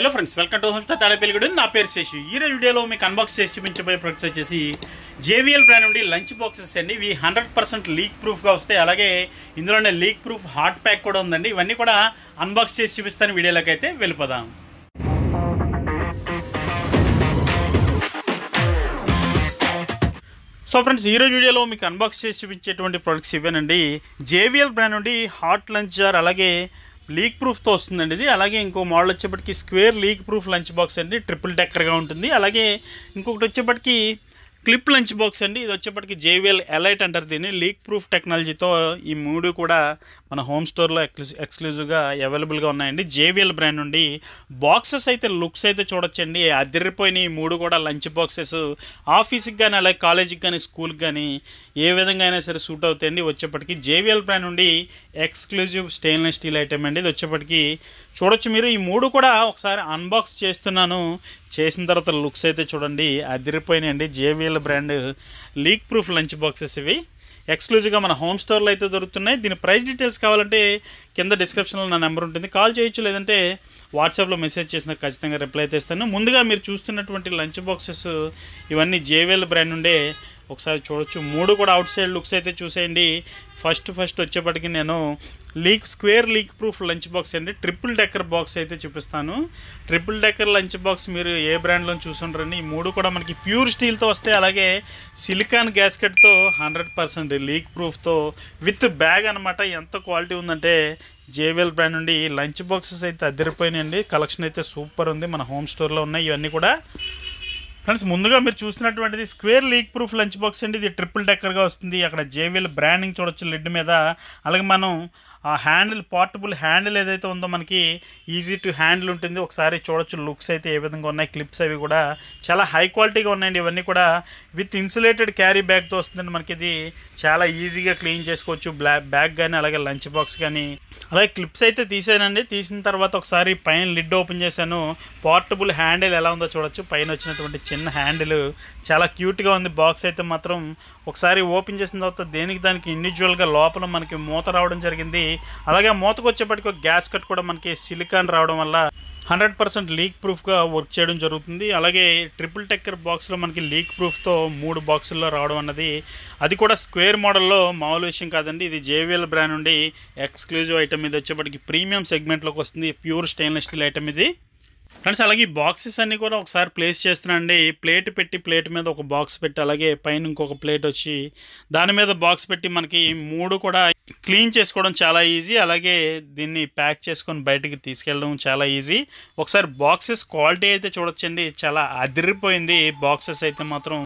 Hello friends, welcome to home star Tadepalligudem. నా పేరు శేషు. ఈ రోజు వీడియోలో మీకు అన్బాక్స్ చేసి చూపించబోయే ప్రొడక్ట్స్ వచ్చేసి జేవిఎల్ బ్రాండ్ నుండి లంచ్ బాక్సెస్ అండి. ఇవి 100% లీక్ ప్రూఫ్గా వస్తాయి. అలాగే ఇందులోనే లీక్ ప్రూఫ్ హాట్ ప్యాక్ కూడా ఉందండి. ఇవన్నీ కూడా అన్బాక్స్ చేసి చూపిస్తాను. వీడియోలోకి అయితే వెళ్ళిపోదాం. సో ఫ్రెండ్స్, ఈరోజు వీడియోలో మీకు అన్బాక్స్ చేసి చూపించేటువంటి ప్రొడక్ట్స్ ఇవేనండి. జేవిఎల్ బ్రాండ్ నుండి హాట్ లంచ్ జార్, అలాగే లీక్ ప్రూఫ్తో వస్తుందండి ఇది. అలాగే ఇంకో మోడల్ వచ్చేప్పటికి square leak proof lunch box అండి, ట్రిపుల్ డెక్కర్గా ఉంటుంది. అలాగే ఇంకొకటి వచ్చేప్పటికి క్లిప్ లంచ్ బాక్స్ అండి. ఇది వచ్చేప్పటికి జేవిఎల్ ఎలైట్ అంటారు దీన్ని. లీక్ ప్రూఫ్ టెక్నాలజీతో ఈ మూడు కూడా మన హోమ్ స్టోర్లో ఎక్స్క్లూజివ్గా అవైలబుల్గా ఉన్నాయండి. జేవిఎల్ బ్రాండ్ నుండి బాక్సెస్ అయితే లుక్స్ అయితే చూడొచ్చండి, అదిరిపోయినాయి. మూడు కూడా లంచ్ బాక్సెస్ ఆఫీస్కి కానీ, అలాగే కాలేజీకి కానీ, స్కూల్కి కానీ ఏ విధంగా అయినా సరే సూట్ అవుతాయండి. వచ్చేప్పటికి జేవిఎల్ బ్రాండ్ నుండి ఎక్స్క్లూజివ్ స్టెయిన్లెస్ స్టీల్ ఐటమ్ అండి. ఇది వచ్చేప్పటికి చూడొచ్చు మీరు. ఈ మూడు కూడా ఒకసారి అన్బాక్స్ చేస్తున్నాను. చేసిన తర్వాత లుక్స్ అయితే చూడండి, అదిరిపోయినాయండి. JVL brand leak proof lunch boxes ఇవి ఎక్స్క్లూజివ్గా మన హోమ్ స్టోర్లో అయితే దొరుకుతున్నాయి. దీని ప్రైస్ డీటెయిల్స్ కావాలంటే కింద డిస్క్రిప్షన్లో నా నెంబర్ ఉంటుంది, కాల్ చేయొచ్చు. లేదంటే వాట్సాప్లో మెసేజ్ చేసినా ఖచ్చితంగా రిప్లై అయితే ఇస్తాను. ముందుగా మీరు చూస్తున్నటువంటి లంచ్ బాక్సెస్ ఇవన్నీ జేవిఎల్ బ్రాండ్ నుండే ఒకసారి చూడొచ్చు. మూడు కూడా అవుట్ సైడ్ లుక్స్ అయితే చూసేయండి. ఫస్ట్ వచ్చేప్పటికి నేను square leak proof lunch box అండి, ట్రిపుల్ డెక్కర్ బాక్స్ అయితే చూపిస్తాను. ట్రిపుల్ డెక్కర్ లంచ్ బాక్స్ మీరు ఏ బ్రాండ్లో చూసుంటారండి. ఈ మూడు కూడా మనకి ప్యూర్ స్టీల్తో వస్తాయి. అలాగే సిలికాన్ గ్యాస్కెట్తో 100% లీక్ ప్రూఫ్తో విత్ బ్యాగ్ అనమాట. ఎంత క్వాలిటీ ఉందంటే జేవిఎల్ బ్రాండ్ నుండి లంచ్ బాక్సెస్ అయితే అదిరిపోయినాయండి. కలెక్షన్ అయితే సూపర్ ఉంది. మన హోమ్ స్టోర్లో ఉన్నాయి ఇవన్నీ కూడా. ఫ్రెండ్స్, ముందుగా మీరు చూస్తున్నటువంటిది square leak proof lunch box అండి. ఇది ట్రిపుల్ డెక్కర్గా వస్తుంది. అక్కడ జేవిఎల్ బ్రాండింగ్ చూడొచ్చు లిడ్ మీద. అలాగే మనం ఆ హ్యాండిల్, పోర్టబుల్ హ్యాండిల్ ఏదైతే ఉందో మనకి ఈజీ టు హ్యాండిల్ ఉంటుంది. ఒకసారి చూడొచ్చు లుక్స్ అయితే ఏ విధంగా ఉన్నాయి. క్లిప్స్ అవి కూడా చాలా హై క్వాలిటీగా ఉన్నాయండి. ఇవన్నీ కూడా విత్ ఇన్సులేటెడ్ క్యారీ బ్యాగ్తో వస్తుందండి. మనకి ఇది చాలా ఈజీగా క్లీన్ చేసుకోవచ్చు, బ్యాగ్ కానీ అలాగే లంచ్ బాక్స్ కానీ. అలాగే క్లిప్స్ అయితే తీసానండి. తీసిన తర్వాత ఒకసారి పైన లిడ్ ఓపెన్ చేశాను. పోర్టబుల్ హ్యాండిల్ ఎలా ఉందో చూడొచ్చు. పైన వచ్చినటువంటి చిన్న హ్యాండిల్ చాలా క్యూట్గా ఉంది. బాక్స్ అయితే మాత్రం ఒకసారి ఓపెన్ చేసిన తర్వాత దానికి ఇండివిజువల్గా లోపల మనకి మూత రావడం జరిగింది. అలాగే మూతకు వచ్చేప్పటికి ఒక గ్యాస్ కట్ కూడా మనకి సిలికాన్ రావడం వల్ల 100% లీక్ ప్రూఫ్గా వర్క్ చేయడం జరుగుతుంది. అలాగే ట్రిపుల్ డెక్కర్ బాక్స్లో మనకి లీక్ ప్రూఫ్తో 3 బాక్సుల్లో రావడం అన్నది, అది కూడా స్క్వేర్ మోడల్లో మామూలు విషయం కాదండి. ఇది జేవిఎల్ బ్రాండ్ నుండి ఎక్స్క్లూజివ్ ఐటమ్. ఇది వచ్చేప్పటికి ప్రీమియం సెగ్మెంట్లోకి వస్తుంది. ప్యూర్ స్టెయిన్లెస్ స్టీల్ ఐటమ్ ఇది. ఫ్రెండ్స్, అలాగే ఈ బాక్సెస్ అన్నీ కూడా ఒకసారి ప్లేస్ చేస్తున్నాండి. ప్లేట్ పెట్టి, ప్లేట్ మీద ఒక బాక్స్ పెట్టి, అలాగే పైన ఇంకొక ప్లేట్ వచ్చి దాని మీద బాక్స్ పెట్టి మనకి మూడు కూడా క్లీన్ చేసుకోవడం చాలా ఈజీ. అలాగే దీన్ని ప్యాక్ చేసుకొని బయటికి తీసుకెళ్ళడం చాలా ఈజీ. ఒకసారి బాక్సెస్ క్వాలిటీ అయితే చూడొచ్చండి, చాలా అదిరిపోయింది. బాక్సెస్ అయితే మాత్రం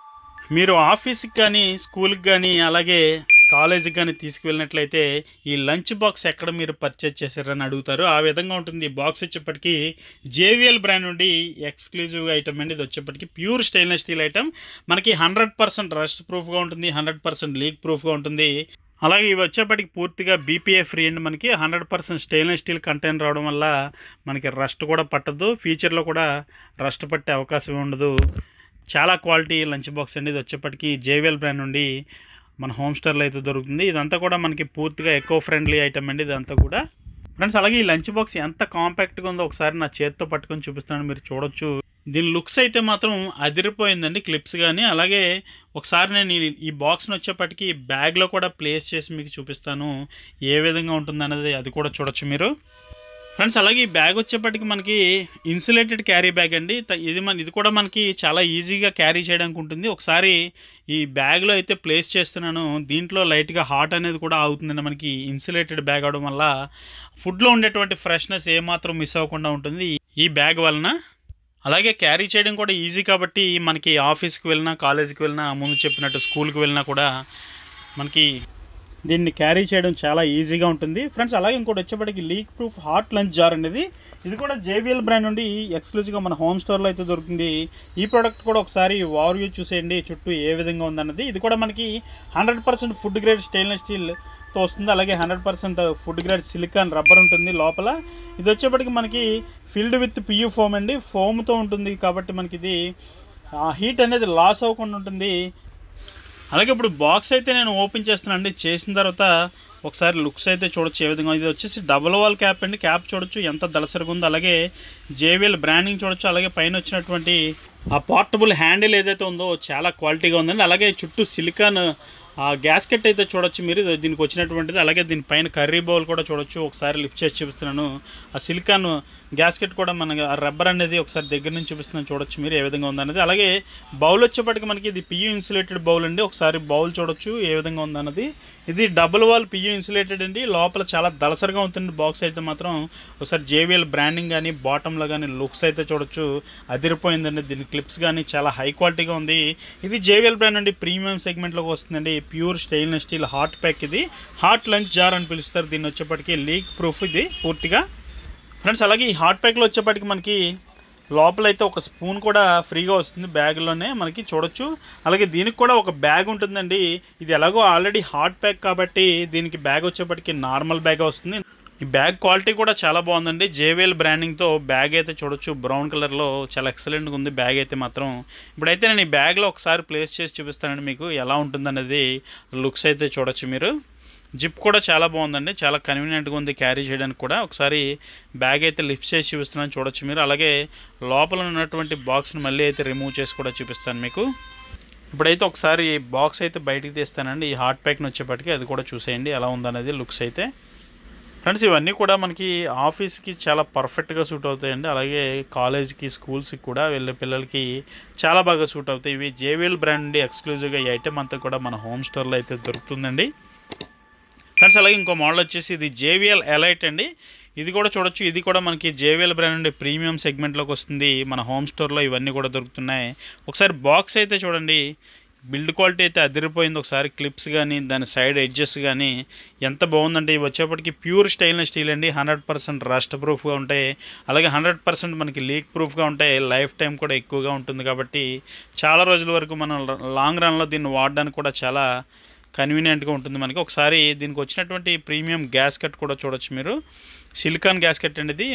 మీరు ఆఫీస్కి కానీ, స్కూల్కి కానీ, అలాగే కాలేజీకి కానీ తీసుకువెళ్ళినట్లయితే ఈ లంచ్ బాక్స్ ఎక్కడ మీరు పర్చేజ్ చేశారని అడుగుతారు. ఆ విధంగా ఉంటుంది. ఈ బాక్స్ వచ్చేప్పటికి జేవిఎల్ బ్రాండ్ నుండి ఎక్స్క్లూజివ్ ఐటమ్ అండి. ఇది వచ్చేప్పటికి ప్యూర్ స్టెయిన్లెస్ స్టీల్ ఐటమ్. మనకి 100% రస్ట్ ప్రూఫ్గా ఉంటుంది, 100% లీక్ ప్రూఫ్గా ఉంటుంది. అలాగే ఇవి వచ్చేప్పటికి పూర్తిగా బీపీఏ ఫ్రీ అండి. మనకి 100% స్టెయిన్లెస్ స్టీల్ కంటైనర్ రావడం వల్ల మనకి రస్ట్ కూడా పట్టదు. ఫ్యూచర్లో కూడా రస్ట్ పట్టే అవకాశం ఉండదు. చాలా క్వాలిటీ లంచ్ బాక్స్ అండి. ఇది వచ్చేప్పటికి జేవిఎల్ బ్రాండ్ నుండి మన హోమ్ స్టోర్లో అయితే దొరుకుతుంది. ఇదంతా కూడా మనకి పూర్తిగా ఎకో ఫ్రెండ్లీ ఐటమ్ అండి ఇదంతా కూడా. ఫ్రెండ్స్, అలాగే ఈ లంచ్ బాక్స్ ఎంత కాంపాక్ట్గా ఉందో ఒకసారి నా చేతితో పట్టుకొని చూపిస్తాను, మీరు చూడొచ్చు. దీని లుక్స్ అయితే మాత్రం అదిరిపోయిందండి, క్లిప్స్ కానీ. అలాగే ఒకసారి నేను ఈ బాక్స్ని వచ్చేప్పటికి బ్యాగ్లో కూడా ప్లేస్ చేసి మీకు చూపిస్తాను ఏ విధంగా ఉంటుందన్నది. అది కూడా చూడొచ్చు మీరు. ఫ్రెండ్స్, అలాగే ఈ బ్యాగ్ వచ్చేప్పటికి మనకి ఇన్సులేటెడ్ క్యారీ బ్యాగ్ అండి. ఇది కూడా మనకి చాలా ఈజీగా క్యారీ చేయడానికి ఉంటుంది. ఒకసారి ఈ బ్యాగ్లో అయితే ప్లేస్ చేస్తున్నాను. దీంట్లో లైట్గా హాట్ అనేది కూడా అవుతుందండి. మనకి ఇన్సులేటెడ్ బ్యాగ్ అవడం వల్ల ఫుడ్లో ఉండేటువంటి ఫ్రెష్నెస్ ఏమాత్రం మిస్ అవ్వకుండా ఉంటుంది ఈ బ్యాగ్ వలన. అలాగే క్యారీ చేయడం కూడా ఈజీ కాబట్టి మనకి ఆఫీస్కి వెళ్ళినా, కాలేజీకి వెళ్ళినా, ముందు చెప్పినట్టు స్కూల్కి వెళ్ళినా కూడా మనకి దీన్ని క్యారీ చేయడం చాలా ఈజీగా ఉంటుంది. ఫ్రెండ్స్, అలాగే ఇంకోటి వచ్చేప్పటికి leak proof hot lunch jar అనేది. ఇది కూడా జేవిఎల్ బ్రాండ్ నుండి ఎక్స్క్లూజివ్గా మన హోమ్ స్టోర్లో అయితే దొరుకుతుంది. ఈ ప్రోడక్ట్ కూడా ఒకసారి ఓవర్వ్యూ చూసేయండి, చుట్టూ ఏ విధంగా ఉందన్నది. ఇది కూడా మనకి 100% ఫుడ్ గ్రేడ్ స్టెయిన్లెస్ స్టీల్తో వస్తుంది. అలాగే 100% ఫుడ్ గ్రేడ్ సిలికాన్ రబ్బర్ ఉంటుంది లోపల. ఇది వచ్చేప్పటికి మనకి ఫిల్డ్ విత్ పియూ ఫోమ్ అండి. ఫోమ్తో ఉంటుంది కాబట్టి మనకి ఇది హీట్ అనేది లాస్ అవ్వకుండా ఉంటుంది. అలాగే ఇప్పుడు బాక్స్ అయితే నేను ఓపెన్ చేస్తున్నానండి. చేసిన తర్వాత ఒకసారి లుక్స్ అయితే చూడొచ్చు ఏ విధంగా. ఇది వచ్చేసి డబుల్ వాల్ క్యాప్ అండి. క్యాప్ చూడొచ్చు ఎంత దళసరిగా ఉందో. అలాగే జేబీఎల్ బ్రాండింగ్ చూడొచ్చు. అలాగే పైన వచ్చినటువంటి ఆ పోర్టబుల్ హ్యాండిల్ ఏదైతే ఉందో చాలా క్వాలిటీగా ఉందండి. అలాగే చుట్టూ సిలికాన్ ఆ గ్యాస్కెట్ అయితే చూడొచ్చు మీరు దీనికి వచ్చినటువంటిది. అలాగే దీనిపైన కర్రీ బౌల్ కూడా చూడొచ్చు. ఒకసారి లిఫ్ట్ చేసి చూపిస్తున్నాను. ఆ సిలికాన్ గ్యాస్కెట్ కూడా మనకి ఆ రబ్బర్ అనేది ఒకసారి దగ్గర నుంచి చూపిస్తున్నాను చూడొచ్చు మీరు ఏ విధంగా ఉందన్నది. అలాగే బౌల్ వచ్చేప్పటికి మనకి ఇది పియూ ఇన్సులేటెడ్ బౌల్ అండి. ఒకసారి బౌల్ చూడొచ్చు ఏ విధంగా ఉందన్నది. ఇది డబుల్ వాల్ పియూ ఇన్సులేటెడ్ అండి. లోపల చాలా దళసరిగా ఉంటుంది బాక్స్ అయితే మాత్రం. ఒకసారి జేబీఎల్ బ్రాండింగ్ కానీ బాటంలో కానీ లుక్స్ అయితే చూడొచ్చు అదిరిపోయిందండి. దీని క్లిప్స్ కానీ చాలా హై క్వాలిటీగా ఉంది. ఇది జేబీఎల్ బ్రాండ్ అండి. ప్రీమియం సెగ్మెంట్లోకి వస్తుందండి. Pure stainless steel hot pack. ఇది హాట్ లంచ్ జార్ అని పిలుస్తారు దీన్ని. వచ్చేప్పటికి లీక్ ప్రూఫ్ ఇది పూర్తిగా ఫ్రెండ్స్. అలాగే ఈ హాట్ ప్యాక్లో వచ్చేప్పటికి మనకి లోపలైతే ఒక స్పూన్ కూడా ఫ్రీగా వస్తుంది బ్యాగ్లోనే మనకి చూడొచ్చు. అలాగే దీనికి కూడా ఒక బ్యాగ్ ఉంటుందండి. ఇది ఎలాగో ఆల్రెడీ హాట్ ప్యాక్ కాబట్టి దీనికి బ్యాగ్ వచ్చేప్పటికి నార్మల్ బ్యాగ్ వస్తుంది. ఈ బ్యాగ్ క్వాలిటీ కూడా చాలా బాగుందండి. జేబీఎల్ బ్రాండింగ్తో బ్యాగ్ అయితే చూడొచ్చు. బ్రౌన్ కలర్లో చాలా ఎక్సలెంట్గా ఉంది బ్యాగ్ అయితే మాత్రం. ఇప్పుడైతే నేను ఈ బ్యాగ్లో ఒకసారి ప్లేస్ చేసి చూపిస్తానండి మీకు ఎలా ఉంటుందనేది. లుక్స్ అయితే చూడొచ్చు మీరు. జిప్ కూడా చాలా బాగుందండి. చాలా కన్వీనియంట్గా ఉంది క్యారీ చేయడానికి కూడా. ఒకసారి బ్యాగ్ అయితే లిఫ్ట్ చేసి చూపిస్తున్నాను చూడొచ్చు మీరు. అలాగే లోపల ఉన్నటువంటి బాక్స్ని మళ్ళీ అయితే రిమూవ్ చేసి కూడా చూపిస్తాను మీకు. ఇప్పుడైతే ఒకసారి బాక్స్ అయితే బయటికి తీస్తానండి. ఈ హాట్ ప్యాక్ని వచ్చేప్పటికి అది కూడా చూసేయండి ఎలా ఉందనేది లుక్స్ అయితే. ఫ్రెండ్స్ ఇవన్నీ కూడా మనకి ఆఫీస్కి చాలా పర్ఫెక్ట్గా సూట్ అవుతాయండి. అలాగే కాలేజ్కి స్కూల్స్కి కూడా వెళ్ళే పిల్లలకి చాలా బాగా సూట్ అవుతాయి. ఇవి జేబీఎల్ బ్రాండ్ నుండి ఎక్స్క్లూజివ్గా ఈ ఐటెం అంతా కూడా మన హోమ్ స్టోర్లో అయితే దొరుకుతుందండి ఫ్రెండ్స్. అలాగే ఇంకో మోడల్ వచ్చేసి ఇది జేబీఎల్ ఎలైట్ అండి. ఇది కూడా చూడొచ్చు. ఇది కూడా మనకి జేబీఎల్ బ్రాండ్ నుండి ప్రీమియం సెగ్మెంట్లోకి వస్తుంది. మన హోమ్ స్టోర్లో ఇవన్నీ కూడా దొరుకుతున్నాయి. ఒకసారి బాక్స్ అయితే చూడండి. బిల్డ్ క్వాలిటీ అయితే అదిరిపోయింది. ఒకసారి క్లిప్స్ కానీ దాని సైడ్ ఎడ్జెస్ కానీ ఎంత బాగుందంటే ఇవి వచ్చేప్పటికి ప్యూర్ స్టెయిన్లెస్ స్టీల్ అండి. 100% రస్ట్ ప్రూఫ్గా ఉంటాయి. అలాగే 100% మనకి లీక్ ప్రూఫ్గా ఉంటాయి. లైఫ్ టైం కూడా ఎక్కువగా ఉంటుంది కాబట్టి చాలా రోజుల వరకు మనం లాంగ్ రన్లో దీన్ని వాడడానికి కూడా చాలా కన్వీనియంట్గా ఉంటుంది మనకి. ఒకసారి దీనికి వచ్చినటువంటి ప్రీమియం గ్యాస్కెట్ కూడా చూడొచ్చు మీరు. సిలికాన్ గ్యాస్కెట్ అండి ఇది.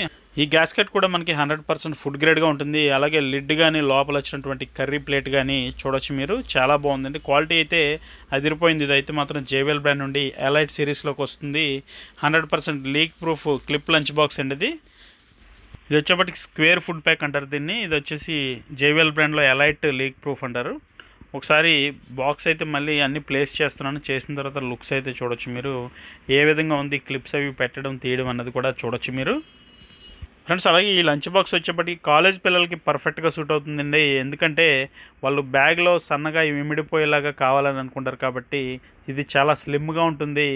ఈ గ్యాస్కెట్ కూడా మనకి 100% ఫుడ్ గ్రేడ్గా ఉంటుంది. అలాగే లిడ్ కానీ లోపల వచ్చినటువంటి కర్రీ ప్లేట్ కానీ చూడొచ్చు మీరు. చాలా బాగుందండి. క్వాలిటీ అయితే అదిరిపోయింది. ఇది అయితే మాత్రం జేబీఎల్ బ్రాండ్ నుండి ఎలైట్ సిరీస్లోకి వస్తుంది. 100% leak proof clip lunch box అండి ఇది. ఇది వచ్చేప్పటికి స్క్వేర్ ఫుడ్ ప్యాక్ అంటారు దీన్ని. ఇది వచ్చేసి జేబీఎల్ బ్రాండ్లో ఎలైట్ లీక్ ప్రూఫ్ అంటారు. ఒకసారి బాక్స్ అయితే మళ్ళీ అన్నీ ప్లేస్ చేస్తున్నాను. చేసిన తర్వాత లుక్స్ అయితే చూడొచ్చు మీరు ఏ విధంగా ఉంది. క్లిప్స్ అవి పెట్టడం తీయడం అన్నది కూడా చూడొచ్చు మీరు ఫ్రెండ్స్. అలాగే ఈ లంచ్ బాక్స్ వచ్చేప్పటికి కాలేజ్ పిల్లలకి పర్ఫెక్ట్గా సూట్ అవుతుందండి. ఎందుకంటే వాళ్ళు బ్యాగ్లో సన్నగా ఇమిడిపోయేలాగా కావాలని అనుకుంటారు కాబట్టి ఇది చాలా స్లిమ్గా ఉంటుంది.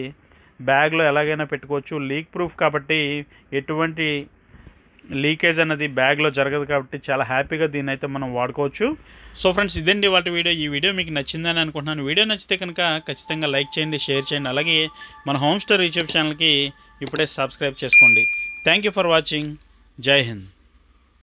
బ్యాగ్లో ఎలాగైనా పెట్టుకోవచ్చు. లీక్ ప్రూఫ్ కాబట్టి ఎటువంటి లీకేజ్ అన్నది బ్యాగ్లో జరగదు కాబట్టి చాలా హ్యాపీగా దీన్ని అయితే మనం వాడుకోవచ్చు. సో ఫ్రెండ్స్ ఇదండి వాటి వీడియో. ఈ వీడియో మీకు నచ్చిందని అనుకుంటున్నాను. వీడియో నచ్చితే కనుక ఖచ్చితంగా లైక్ చేయండి, షేర్ చేయండి. అలాగే మన హోమ్ స్టోర్ యూట్యూబ్ ఛానల్కి ఇప్పుడే సబ్స్క్రైబ్ చేసుకోండి. Thank you for watching. జై హింద్.